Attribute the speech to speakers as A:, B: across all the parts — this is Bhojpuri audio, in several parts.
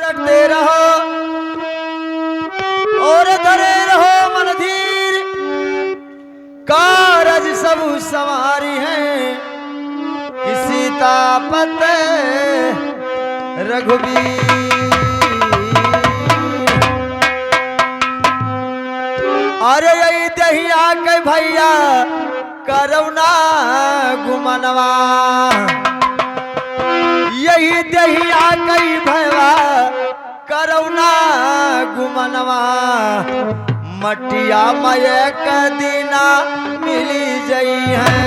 A: रखते रहो और धरे रहो मन धीर। कारज सब सवारी है किसी तापत रघुवीर। अरे यही दहिया के भैया करौना गुमनवा, यही दहिया कई भैया करौना गुमनवा। मटिया मय कदीना मिली जई है।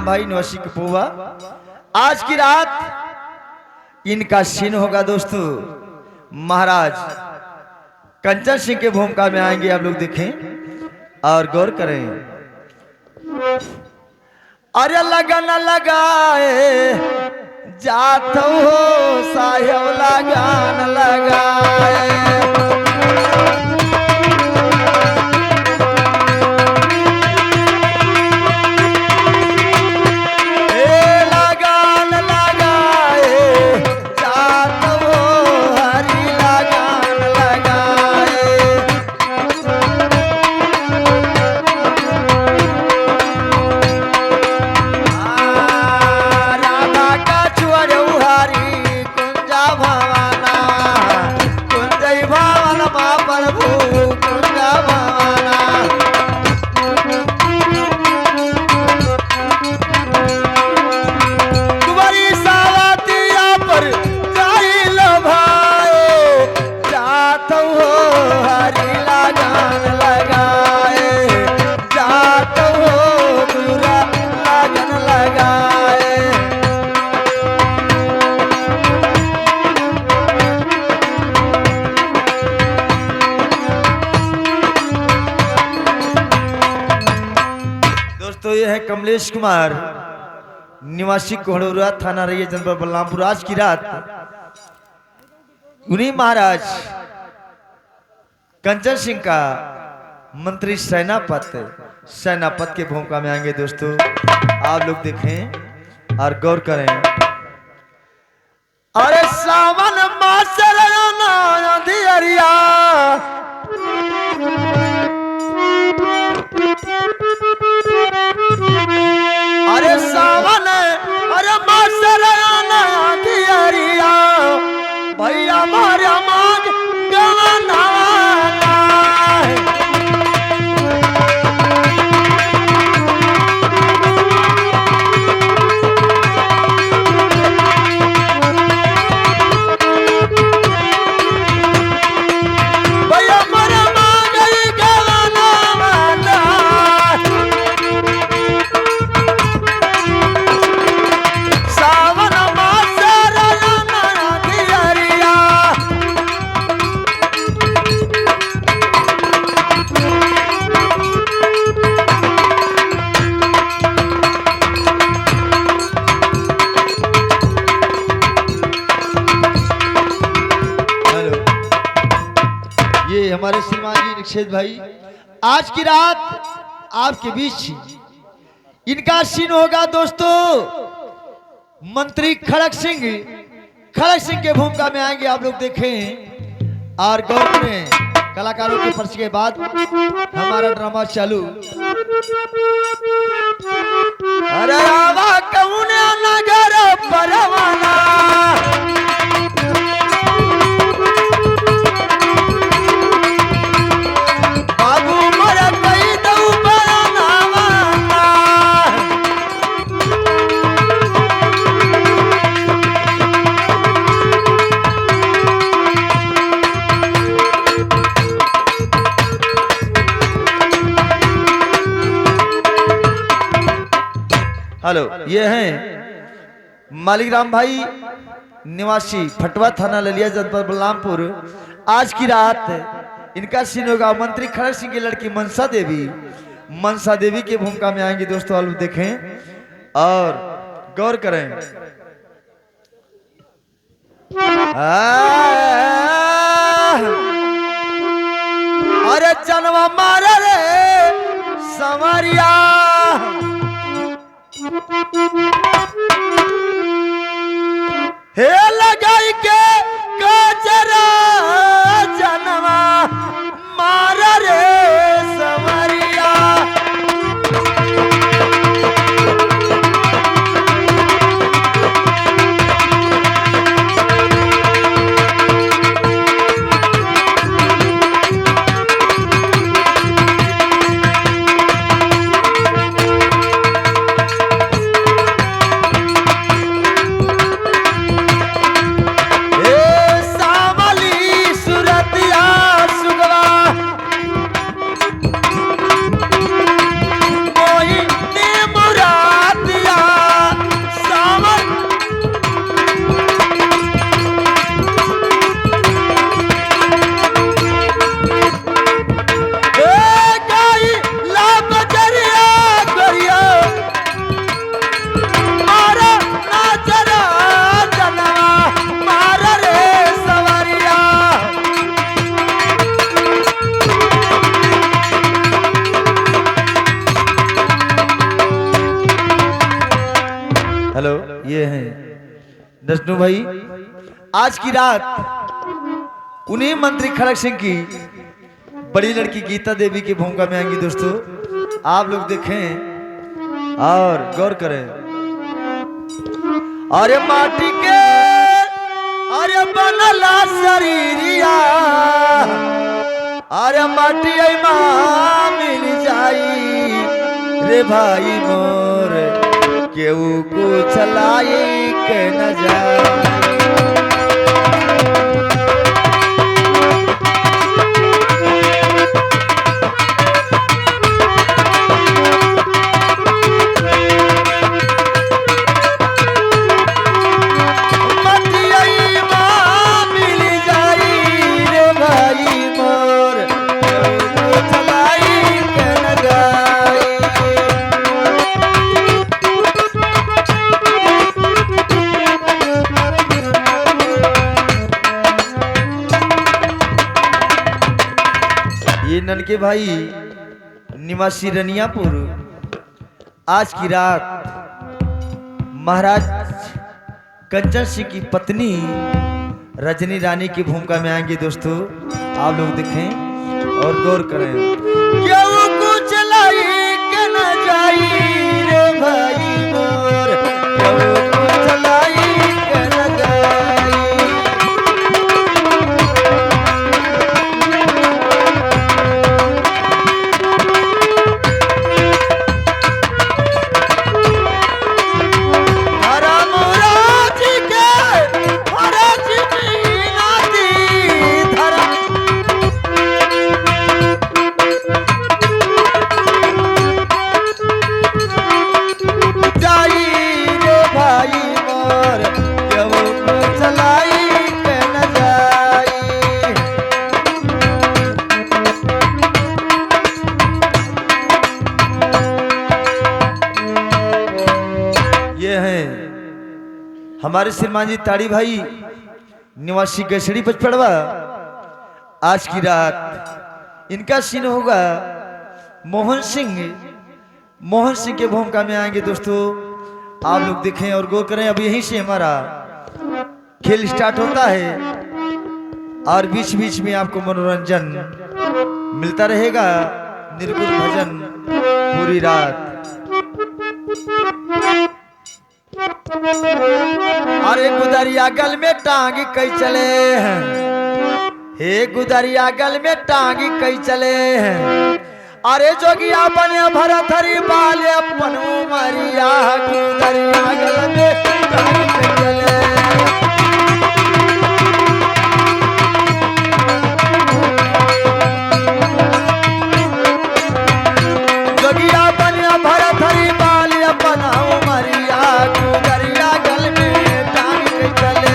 A: भाई निवासी कपूवा। आज की रात इनका सीन होगा दोस्तों। महाराज कंचन सिंह के भूमिका में आएंगे, आप लोग देखें और गौर करें। अरे लगन लगाए जात हो साहेब लगन लगाए। तो यह है कमलेश कुमार निवासी कोहड़ौरा थाना रही जनपद बलरामपुर। आज की रात उन्हीं महाराज कंचन सिंह का मंत्री सेनापत के भूमिका में आएंगे दोस्तों। आप लोग देखें और गौर करें। अरे सावन मासरिया अरे सावन अरे मासरिया भैया मारा मांग गवाना। भैया मारा मांग गवाना। निक्षेप भाई, आज की रात आपके बीच इनका सीन होगा दोस्तों। मंत्री खड़क सिंह के भूमिका में आएंगे, आप लोग देखें और गौर करें। कलाकारों के परिचय के बाद हमारा ड्रामा चालू। अरे आवा कौन नगर परवाना, बाबू मर कई दऊ बरनावा। हेलो, ये हैं मालिकराम भाई, निवासी फटवा थाना ललिया जनपद बलरामपुर। आज की रात इनका सीन होगा मंत्री खड़क सिंह की लड़की मनसा देवी की भूमिका में आएंगी दोस्तों। आप देखें और गौर करें। अरे जनवा मारा रे संवरिया, हे लगाई के गजरा जनवा मारा रे संवरिया। हेलो, ये हैं दशनू भाई। आज की रात उन्हीं मंत्री खड़क सिंह की बड़ी लड़की गीता देवी की भूमिका में आएंगी दोस्तों। आप लोग देखें और गौर करें। अरे माटी के अरे बनला शरीरिया, अरे माटी माँ मिल जाई रे भाई मोर, केहू को चलाई के न जाए। ननके भाई निवासी रनियापुर, आज की रात महाराज कंचन सिंह की पत्नी रजनी रानी की भूमिका में आएंगे दोस्तों। आप लोग देखें और गौर करें। क्यों कुछ लाई के न जाई रे भाई मोर, क्यों कुछ लाई के न जाई। हमारे श्रीमान जी ताड़ी भाई निवासी गैसड़ी पचपड़वा, आज की रात इनका सीन होगा मोहन सिंह। मोहन सिंह के भूमिका में आएंगे दोस्तों, आप लोग देखें और गौर करें। अब यहीं से हमारा खेल स्टार्ट होता है और बीच बीच में आपको मनोरंजन मिलता रहेगा, निर्गुण भजन पूरी रात। अरे गुदरिया गल में टांग कई चले हैं, हे गुदरिया गल में टांग कई चले हैं। अरे जोगिया बने भरत हरि बाल अपन उमरिया, गुदरिया गल में टांग कई चले। जोगिया बने भरत हरि बाल अपन उमरिया, गुदरिया गल में टांग कई चले।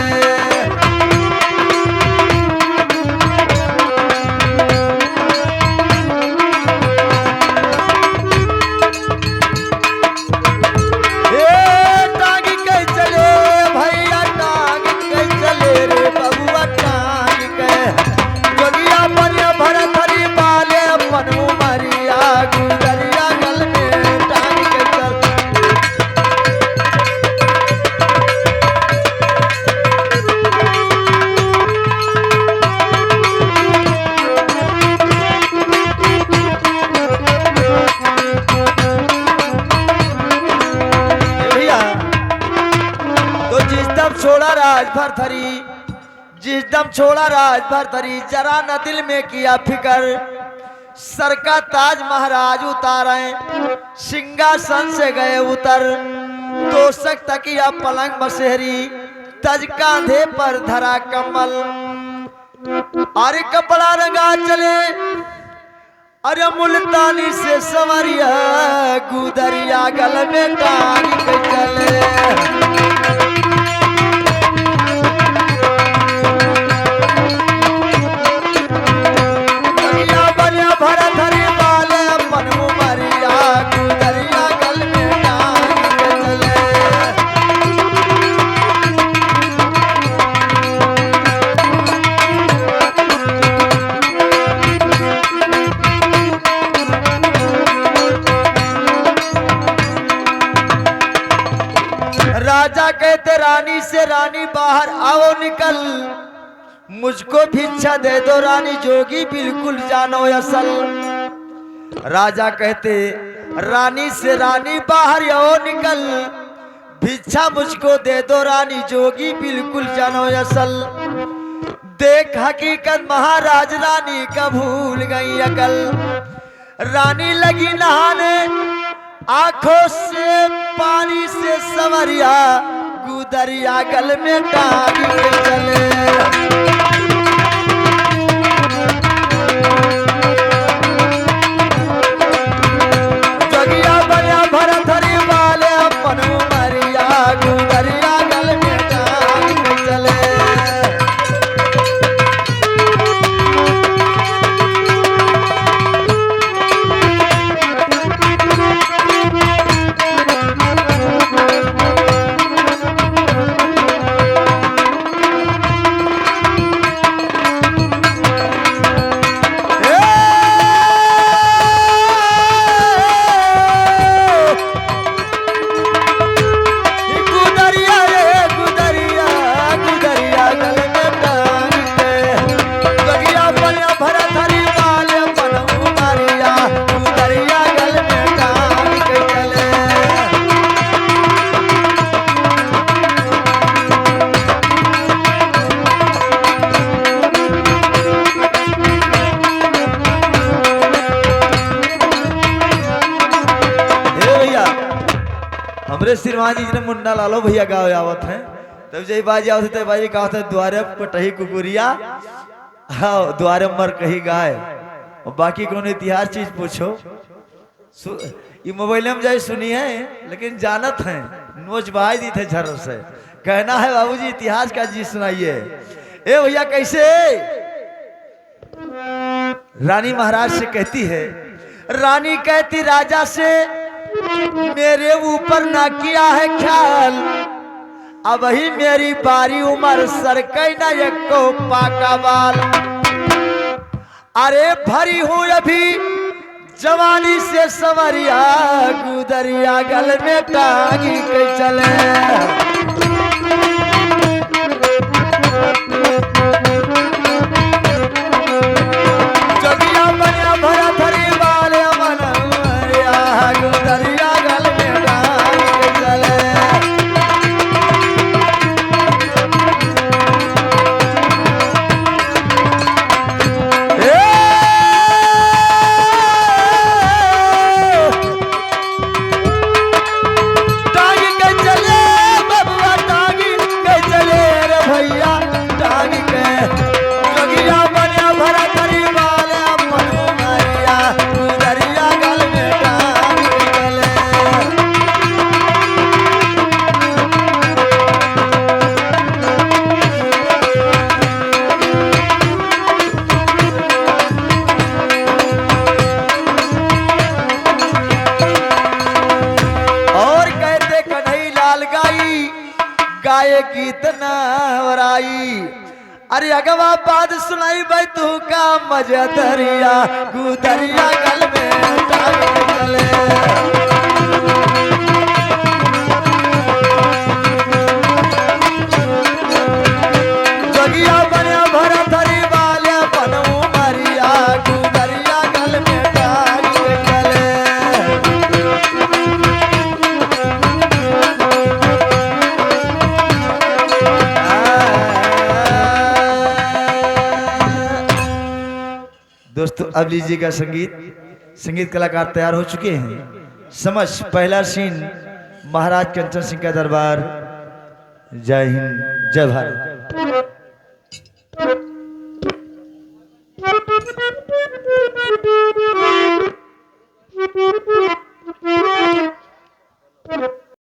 A: छोड़ा राज भर थरी, जिस दम छोड़ा राज भर थरी, जरा न दिल में किया फिक्र। सर का ताज महाराज उतारे, सिंहासन से गए उतर। तोशक तकिया पलंग बसेरी, तज कांधे पर धरा कमल। अरे कपड़ा रंगा चले, अरे मुल्तानी से संवरिया, गुदरिया गल में टांग के चले। राजा कहते रानी से, रानी बाहर आओ निकल, मुझको भिक्षा दे दो रानी, जोगी बिल्कुल जानो असल। राजा कहते रानी से, रानी बाहर आओ निकल, भिक्षा मुझको दे दो रानी, जोगी बिल्कुल जानो असल। देख हकीकत महाराज रानी का भूल गई अकल। रानी लगी नहाने आंखों से पानी से संवरिया, गुदरिया गल में टांग के चले। जोगिया बना भरत हरि बाल अपन उमरिया, गुदरिया गल में टांग के चले। हमरे श्रीमान जी ने मुन्ना लालो भैया गाँव आवत है, तब जय बाजी आवत है, बाजी कहा था द्वारे पटही कुकुरिया, हाँ द्वारे मर कही गाय। और बाकी कौन इतिहास चीज पूछो, ये मोबाइल में जाए सुनी है, लेकिन जानत है नोच बहाई दी थे झर से। कहना है बाबूजी इतिहास का जी सुनाइए। ए भैया कैसे रानी महाराज से कहती है, रानी कहती राजा से, मेरे ऊपर ना किया है ख्याल, अब ही मेरी बारी उम्र सरकई ना एको पाका बाल। अरे भरी हूँ अभी जवानी से सवरिया गुदरिया गल में टांगी के चले जगिया बनिया भरा थरी वाले मनरिया गुदरिया गल में टांगी के चले गाये गीत नावराई अरे अगवा बात सुनाई भाई तू का मजा दरिया गुदरिया गल में टांगे चले जगिया बनिया भरा थरी वाले बनू मरिया गुदरिया गल में टांगे चले दोस्तों अब लीजिएगा संगीत कलाकार तैयार हो चुके हैं। समझ पहला सीन महाराज कंचन सिंह का दरबार। जय हिंद जय भारत।